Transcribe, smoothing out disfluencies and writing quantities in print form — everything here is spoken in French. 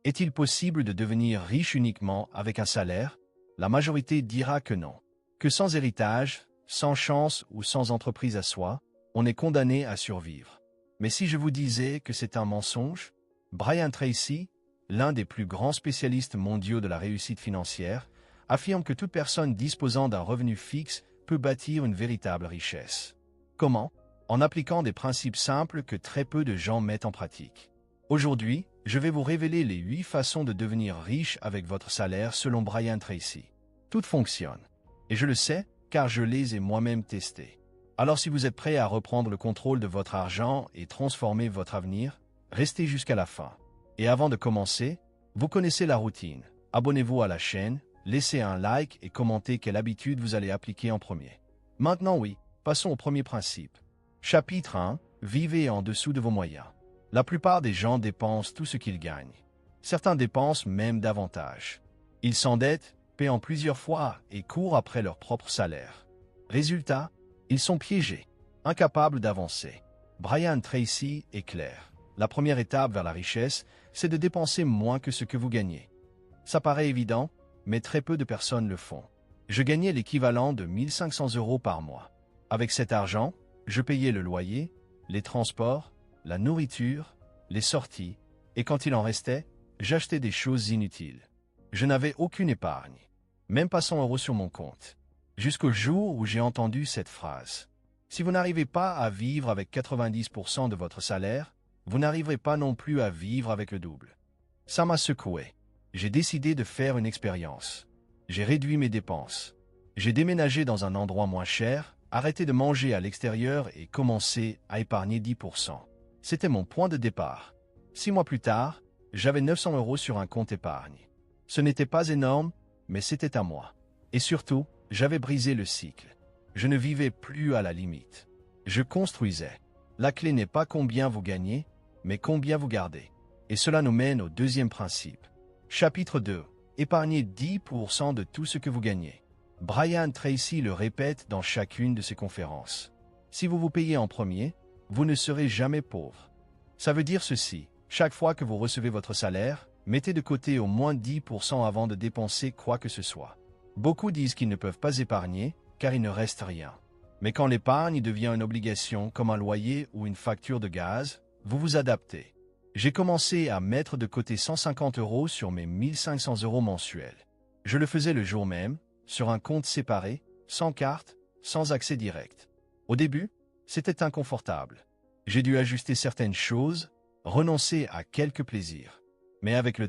Est-il possible de devenir riche uniquement avec un salaire? La majorité dira que non. Que sans héritage, sans chance ou sans entreprise à soi, on est condamné à survivre. Mais si je vous disais que c'est un mensonge? Brian Tracy, l'un des plus grands spécialistes mondiaux de la réussite financière, affirme que toute personne disposant d'un revenu fixe peut bâtir une véritable richesse. Comment? En appliquant des principes simples que très peu de gens mettent en pratique. Aujourd'hui, je vais vous révéler les 8 façons de devenir riche avec votre salaire selon Brian Tracy. Tout fonctionne. Et je le sais, car je les ai moi-même testés. Alors si vous êtes prêt à reprendre le contrôle de votre argent et transformer votre avenir, restez jusqu'à la fin. Et avant de commencer, vous connaissez la routine. Abonnez-vous à la chaîne, laissez un like et commentez quelle habitude vous allez appliquer en premier. Maintenant oui, passons au premier principe. Chapitre 1. Vivez en dessous de vos moyens. La plupart des gens dépensent tout ce qu'ils gagnent. Certains dépensent même davantage. Ils s'endettent, paient en plusieurs fois et courent après leur propre salaire. Résultat, ils sont piégés, incapables d'avancer. Brian Tracy est clair. La première étape vers la richesse, c'est de dépenser moins que ce que vous gagnez. Ça paraît évident, mais très peu de personnes le font. Je gagnais l'équivalent de 1 500 € par mois. Avec cet argent, je payais le loyer, les transports, la nourriture, les sorties, et quand il en restait, j'achetais des choses inutiles. Je n'avais aucune épargne, même pas 100 € sur mon compte. Jusqu'au jour où j'ai entendu cette phrase. Si vous n'arrivez pas à vivre avec 90% de votre salaire, vous n'arriverez pas non plus à vivre avec le double. Ça m'a secoué. J'ai décidé de faire une expérience. J'ai réduit mes dépenses. J'ai déménagé dans un endroit moins cher, arrêté de manger à l'extérieur et commencé à épargner 10%. C'était mon point de départ. 6 mois plus tard, j'avais 900 € sur un compte épargne. Ce n'était pas énorme, mais c'était à moi. Et surtout, j'avais brisé le cycle. Je ne vivais plus à la limite. Je construisais. La clé n'est pas combien vous gagnez, mais combien vous gardez. Et cela nous mène au deuxième principe. Chapitre 2. Épargnez 10% de tout ce que vous gagnez. Brian Tracy le répète dans chacune de ses conférences. Si vous vous payez en premier, vous ne serez jamais pauvre. Ça veut dire ceci. Chaque fois que vous recevez votre salaire, mettez de côté au moins 10% avant de dépenser quoi que ce soit. Beaucoup disent qu'ils ne peuvent pas épargner, car il ne reste rien. Mais quand l'épargne devient une obligation comme un loyer ou une facture de gaz, vous vous adaptez. J'ai commencé à mettre de côté 150 € sur mes 1 500 € mensuels. Je le faisais le jour même, sur un compte séparé, sans carte, sans accès direct. Au début, c'était inconfortable. J'ai dû ajuster certaines choses, renoncer à quelques plaisirs. Mais avec le